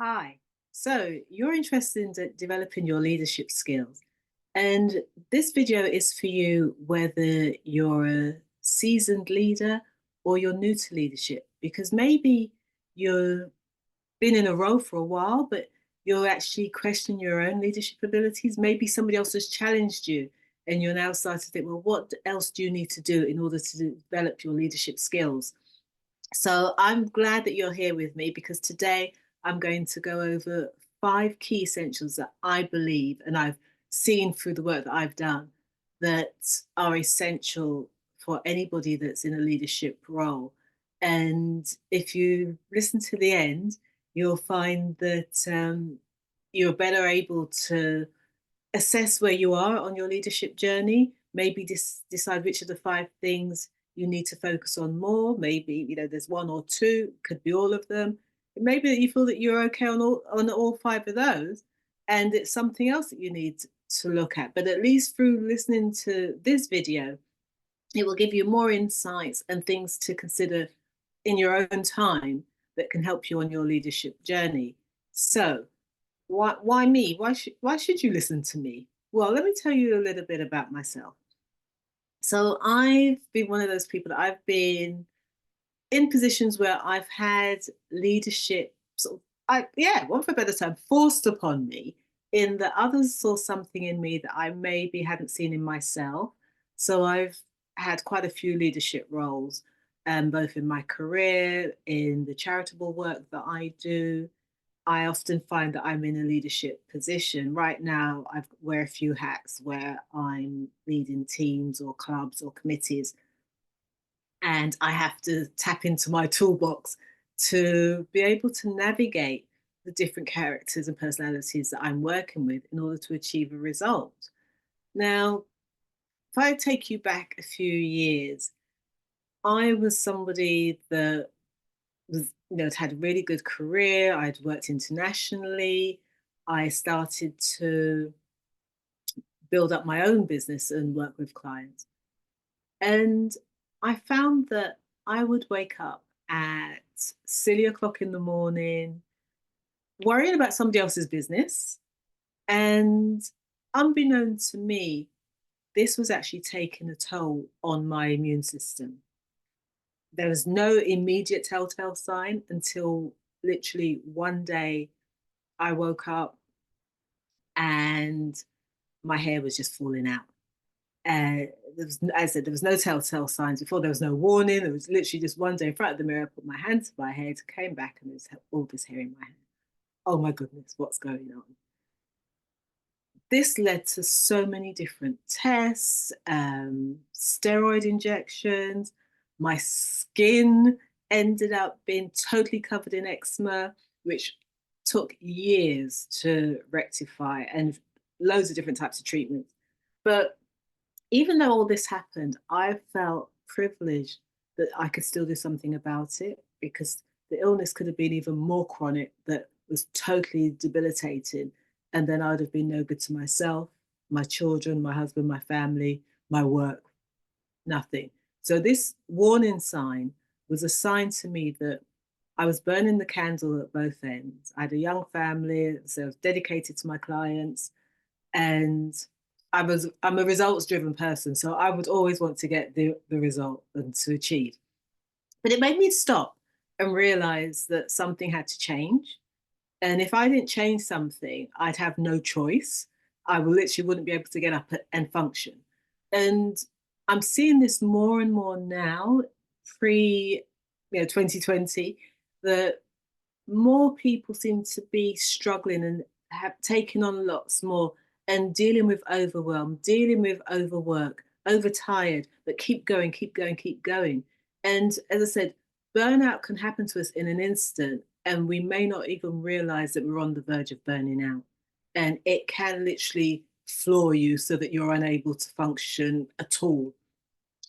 Hi. So you're interested in developing your leadership skills. And this video is for you whether you're a seasoned leader or you're new to leadership, because maybe you've been in a role for a while, but you're actually questioning your own leadership abilities. Maybe somebody else has challenged you and you're now starting to think, well, what else do you need to do in order to develop your leadership skills? So I'm glad that you're here with me because today I'm going to go over five key essentials that I believe and I've seen through the work that I've done that are essential for anybody that's in a leadership role. And if you listen to the end, you'll find that you're better able to assess where you are on your leadership journey, maybe decide which of the five things you need to focus on more. Maybe, there's one or two, could be all of them. Maybe you feel that you're okay on all five of those, and it's something else that you need to look at. But at least through listening to this video, it will give you more insights and things to consider in your own time that can help you on your leadership journey. So, why me? Why should you listen to me? Well, let me tell you a little bit about myself. So I've been one of those people that I've been in positions where I've had leadership sort of, one for a better term, forced upon me, in that others saw something in me that I maybe hadn't seen in myself. So I've had quite a few leadership roles, both in my career, in the charitable work that I do. I often find that I'm in a leadership position. Right now, I wear a few hats where I'm leading teams or clubs or committees, and I have to tap into my toolbox to be able to navigate the different characters and personalities that I'm working with in order to achieve a result. Now, if I take you back a few years, I was somebody that had a really good career. I'd worked internationally. I started to build up my own business and work with clients. And I found that I would wake up at silly o'clock in the morning, worrying about somebody else's business. And unbeknown to me, this was actually taking a toll on my immune system. There was no immediate telltale sign until literally one day I woke up and my hair was just falling out. As I said, there was no telltale signs before. There was no warning. It was literally just one day in front of the mirror. I put my hand to my head, came back, and there's all this hair in my head. Oh my goodness, what's going on? This led to so many different tests, steroid injections. My skin ended up being totally covered in eczema, which took years to rectify, and loads of different types of treatments. But even though all this happened, I felt privileged that I could still do something about it, because the illness could have been even more chronic, that was totally debilitating. And then I would have been no good to myself, my children, my husband, my family, my work, nothing. So this warning sign was a sign to me that I was burning the candle at both ends. I had a young family, so I was dedicated to my clients, and I'm a results driven person, so I would always want to get the result and to achieve. But it made me stop and realize that something had to change. And if I didn't change something, I'd have no choice. I literally wouldn't be able to get up and function. And I'm seeing this more and more now, pre 2020, that more people seem to be struggling and have taken on lots more and dealing with overwhelm, dealing with overwork, overtired, but keep going, keep going, keep going. And as I said, burnout can happen to us in an instant, and we may not even realize that we're on the verge of burning out. And it can literally floor you so that you're unable to function at all.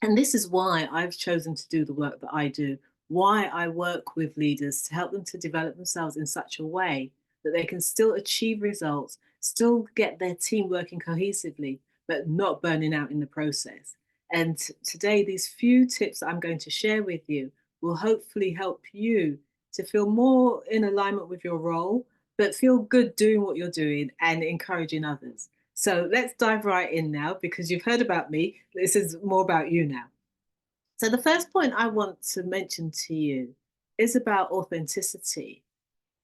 And this is why I've chosen to do the work that I do, why I work with leaders to help them to develop themselves in such a way that they can still achieve results, still get their team working cohesively, but not burning out in the process. And today, these few tips that I'm going to share with you will hopefully help you to feel more in alignment with your role, but feel good doing what you're doing and encouraging others. So let's dive right in now because you've heard about me. This is more about you now. So, the first point I want to mention to you is about authenticity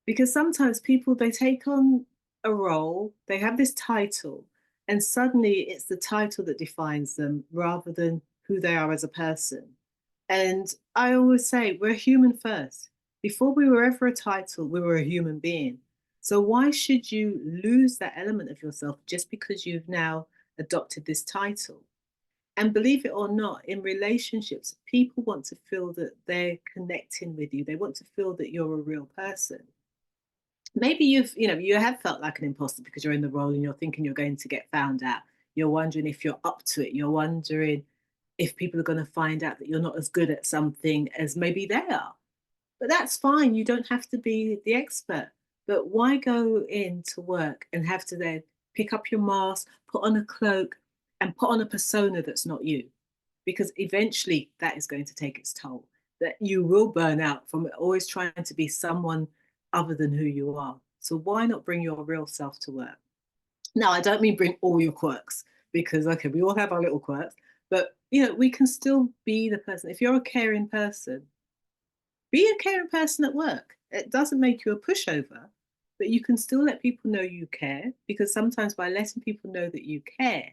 because sometimes people they take on a role, they have this title, and suddenly it's the title that defines them rather than who they are as a person. And I always say we're human first. Before we were ever a title, we were a human being. So why should you lose that element of yourself just because you've now adopted this title? And believe it or not, in relationships, people want to feel that they're connecting with you. They want to feel that you're a real person. Maybe you have felt like an imposter because you're in the role and you're thinking you're going to get found out. You're wondering if you're up to it. You're wondering if people are going to find out that you're not as good at something as maybe they are. But that's fine. You don't have to be the expert. But why go into work and have to then pick up your mask, put on a cloak, and put on a persona that's not you? Because eventually that is going to take its toll. That you will burn out from always trying to be someone other than who you are. So why not bring your real self to work? Now, I don't mean bring all your quirks because, okay, we all have our little quirks, but we can still be the person. If you're a caring person, be a caring person at work. It doesn't make you a pushover, but you can still let people know you care because sometimes by letting people know that you care,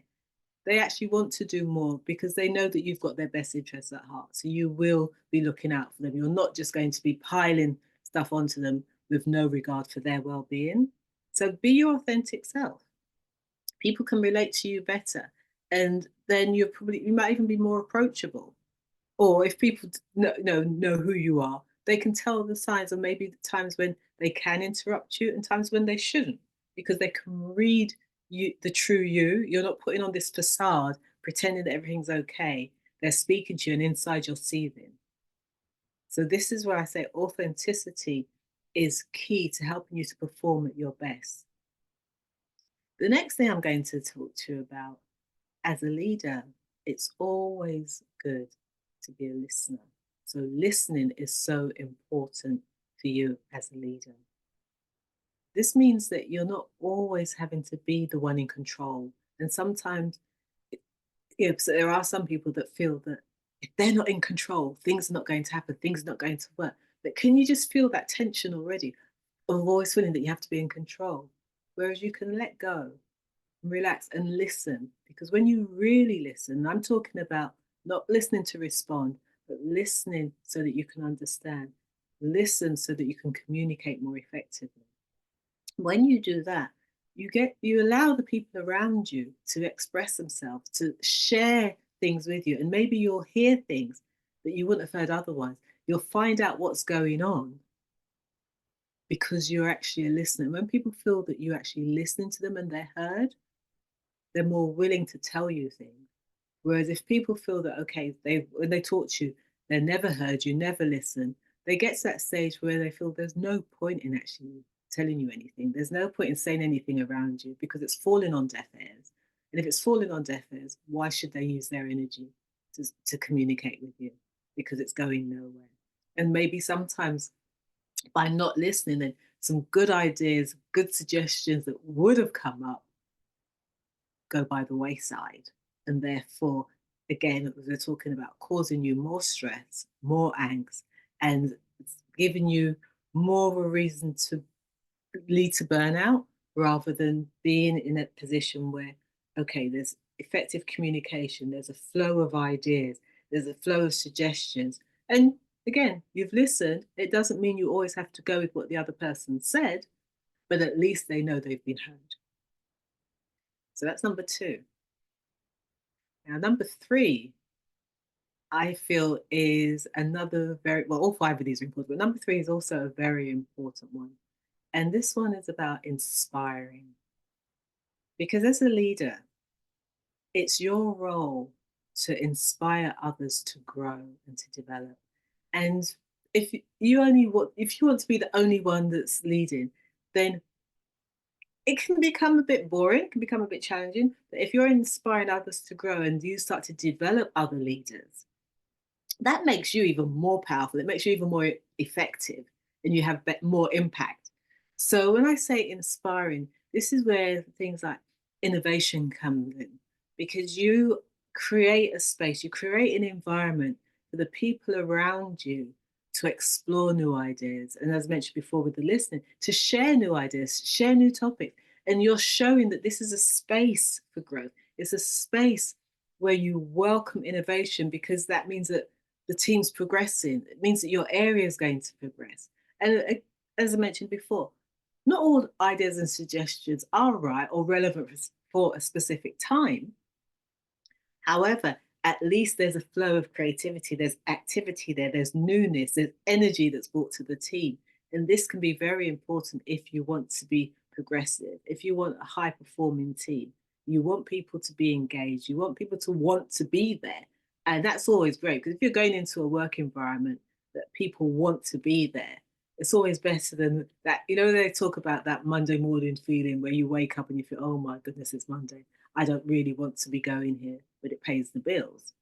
they actually want to do more because they know that you've got their best interests at heart. So you will be looking out for them. You're not just going to be piling stuff onto them with no regard for their well-being. So be your authentic self. People can relate to you better. And then you might even be more approachable. Or if people know who you are, they can tell the signs or maybe the times when they can interrupt you and times when they shouldn't, because they can read the true you. You're not putting on this facade, pretending that everything's okay. They're speaking to you, and inside you're seething. So this is where I say authenticity is key to helping you to perform at your best. The next thing I'm going to talk to you about as a leader, it's always good to be a listener. So listening is so important for you as a leader. This means that you're not always having to be the one in control. And sometimes, so there are some people that feel that if they're not in control, things are not going to happen, things are not going to work. But can you just feel that tension already of always feeling that you have to be in control? Whereas you can let go, relax and listen. Because when you really listen, I'm talking about not listening to respond, but listening so that you can understand. Listen so that you can communicate more effectively. When you do that, you allow the people around you to express themselves, to share things with you, and maybe you'll hear things that you wouldn't have heard otherwise. You'll find out what's going on because you're actually a listener. When people feel that you're actually listening to them and they're heard, they're more willing to tell you things. Whereas if people feel that, okay, when they talk to you, they never heard you, never listen, they get to that stage where they feel there's no point in actually telling you anything. There's no point in saying anything around you because it's falling on deaf ears. And if it's falling on deaf ears, why should they use their energy to communicate with you? Because it's going nowhere. And maybe sometimes by not listening, then some good ideas, good suggestions that would have come up go by the wayside. And therefore, again, we're talking about causing you more stress, more angst, and giving you more of a reason to lead to burnout rather than being in a position where, okay, there's effective communication, there's a flow of ideas, there's a flow of suggestions. And again, you've listened. It doesn't mean you always have to go with what the other person said, but at least they know they've been heard. So that's number two. Now, number three, I feel is another very, well, all five of these are important, but number three is also a very important one. And this one is about inspiring. Because as a leader, it's your role to inspire others to grow and to develop. And if you want to be the only one that's leading, then it can become a bit boring, it can become a bit challenging. But if you're inspiring others to grow and you start to develop other leaders, that makes you even more powerful. It makes you even more effective and you have more impact. So when I say inspiring, this is where things like innovation come in, because you create a space, you create an environment for the people around you to explore new ideas. And as mentioned before with the listening, to share new ideas, share new topics. And you're showing that this is a space for growth. It's a space where you welcome innovation, because that means that the team's progressing. It means that your area is going to progress. And as I mentioned before, not all ideas and suggestions are right or relevant for a specific time. However, at least there's a flow of creativity, there's activity there, there's newness, there's energy that's brought to the team. And this can be very important if you want to be progressive, if you want a high performing team. You want people to be engaged, you want people to want to be there. And that's always great, because if you're going into a work environment that people want to be there, it's always better than that. You know, they talk about that Monday morning feeling where you wake up and you feel, oh my goodness, it's Monday. I don't really want to be going here, but it pays the bills.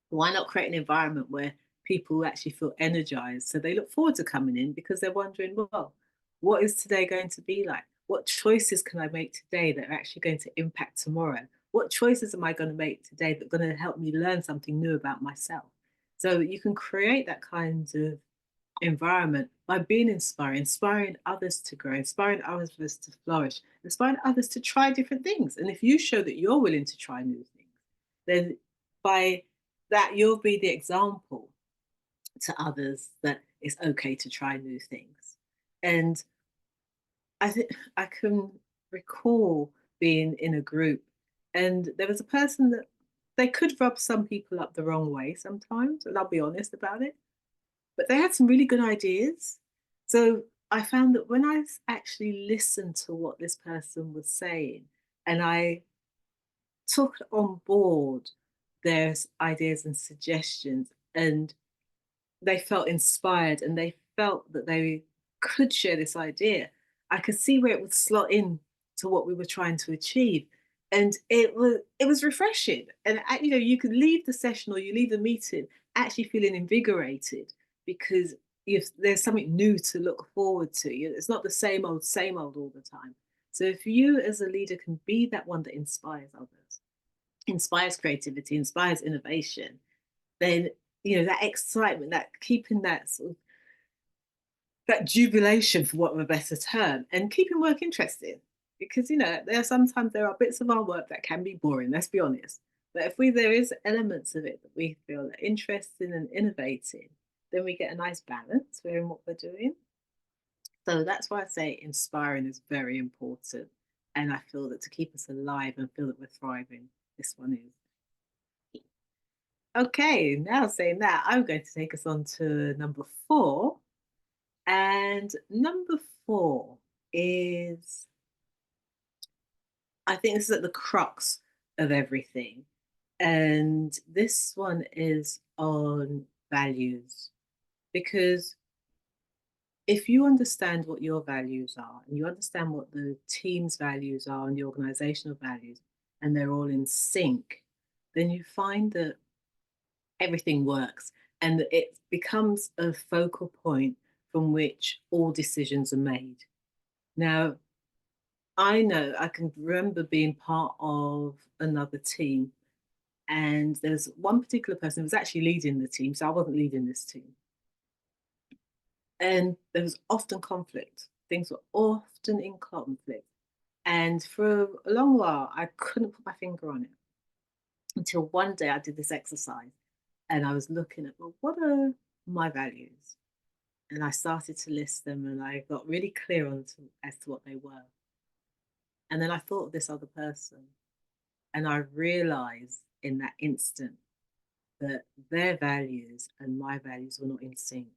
Why not create an environment where people actually feel energized, so they look forward to coming in, because they're wondering, well, what is today going to be like? What choices can I make today that are actually going to impact tomorrow? What choices am I going to make today that are going to help me learn something new about myself? So you can create that kind of environment by being inspiring others to grow, inspiring others to flourish, inspiring others to try different things. And if you show that you're willing to try new things, then by that you'll be the example to others that it's okay to try new things. And I think I can recall being in a group, and there was a person that they could rub some people up the wrong way sometimes, and I'll be honest about it, but they had some really good ideas. So I found that when I actually listened to what this person was saying, and I took on board their ideas and suggestions, and they felt inspired and they felt that they could share this idea, I could see where it would slot in to what we were trying to achieve. And it was refreshing. And you know, you could leave the session or you leave the meeting actually feeling invigorated, because if there's something new to look forward to. It's not the same old all the time. So if you as a leader can be that one that inspires others, inspires creativity, inspires innovation, then that excitement, that keeping that sort of that jubilation, for what of a better term, and keeping work interesting. Because there are bits of our work that can be boring, let's be honest. But if there is elements of it that we feel are interesting and innovating, then we get a nice balance within what we're doing. So that's why I say inspiring is very important. And I feel that to keep us alive and feel that we're thriving, this one is. Okay, now saying that, I'm going to take us on to number 4. And number 4 is, I think this is at the crux of everything. And this one is on values. Because if you understand what your values are, and you understand what the team's values are and the organizational values, and they're all in sync, then you find that everything works, and it becomes a focal point from which all decisions are made. Now, I know I can remember being part of another team, and there's one particular person who was actually leading the team, so I wasn't leading this team. And there was often conflict. Things were often in conflict. And for a long while, I couldn't put my finger on it, until one day I did this exercise and I was looking at, well, what are my values? And I started to list them, and I got really clear as to what they were. And then I thought of this other person, and I realized in that instant that their values and my values were not in sync.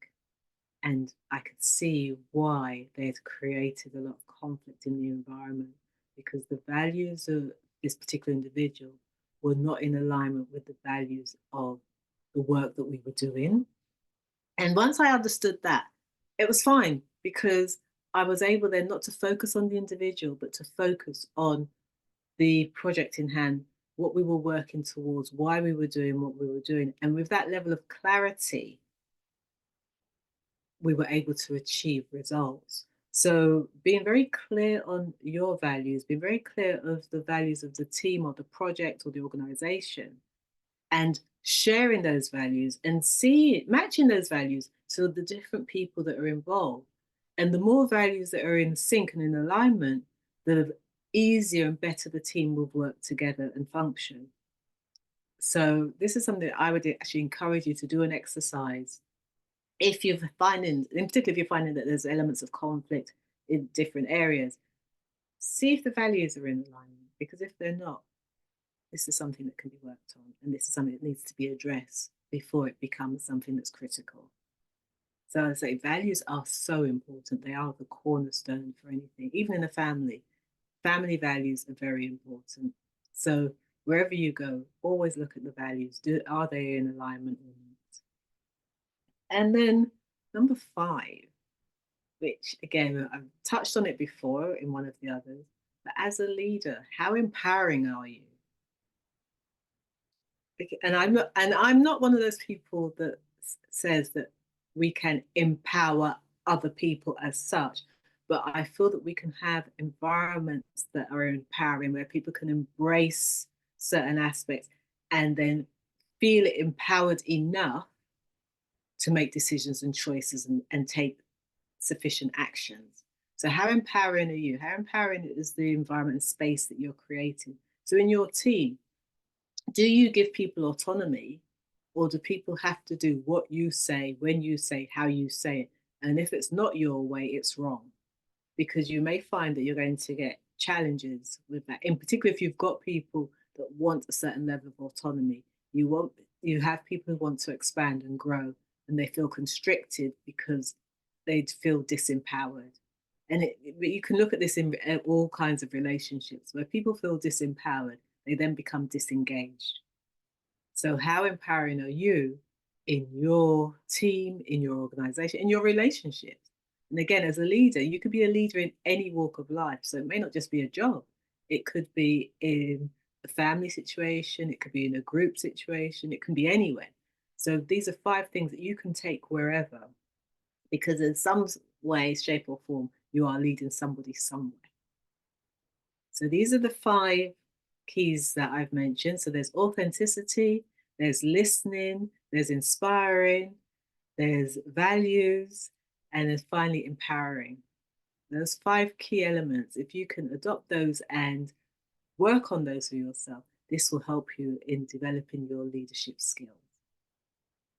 And I could see why they had created a lot of conflict in the environment, because the values of this particular individual were not in alignment with the values of the work that we were doing. And once I understood that, it was fine, because I was able then not to focus on the individual, but to focus on the project in hand, what we were working towards, why we were doing what we were doing. And with that level of clarity, we were able to achieve results. So being very clear on your values, being very clear of the values of the team or the project or the organization, and sharing those values and see matching those values to the different people that are involved. And the more values that are in sync and in alignment, the easier and better the team will work together and function. So this is something that I would actually encourage you to do an exercise. If you're finding, in particular, if you're finding that there's elements of conflict in different areas, see if the values are in alignment. Because if they're not, this is something that can be worked on, and this is something that needs to be addressed before it becomes something that's critical. So I say values are so important. They are the cornerstone for anything, even in a family. Family values are very important. So wherever you go, always look at the values. Are they in alignment or not? And then number 5, which again, I've touched on it before in one of the others, but as a leader, how empowering are you? And I'm not one of those people that says that we can empower other people as such, but I feel that we can have environments that are empowering where people can embrace certain aspects and then feel empowered enough to make decisions and choices and take sufficient actions. So how empowering are you? How empowering is the environment and space that you're creating? So in your team, do you give people autonomy, or do people have to do what you say, when you say, how you say it? And if it's not your way, it's wrong, because you may find that you're going to get challenges with that. In particular, if you've got people that want a certain level of autonomy, you have people who want to expand and grow, and they feel constricted because they feel disempowered. And you can look at this in all kinds of relationships where people feel disempowered, they then become disengaged. So, how empowering are you in your team, in your organization, in your relationships? And again, as a leader, you could be a leader in any walk of life. So, it may not just be a job, it could be in a family situation, it could be in a group situation, it can be anywhere. So, these are 5 things that you can take wherever, because in some way, shape, or form, you are leading somebody somewhere. So, these are the 5 keys that I've mentioned. So there's authenticity, there's listening, there's inspiring, there's values, and there's finally empowering. Those 5 key elements, if you can adopt those and work on those for yourself, this will help you in developing your leadership skills.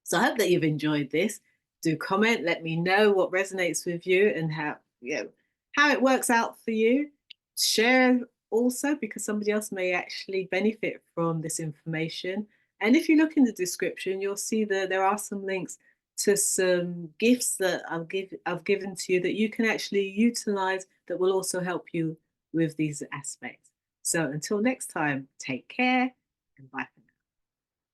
So I hope that you've enjoyed this. Do comment, let me know what resonates with you and how it works out for you. Share also, because somebody else may actually benefit from this information. And if you look in the description, you'll see that there are some links to some gifts that I've given to you that you can actually utilize that will also help you with these aspects. So until next time, take care and bye for now.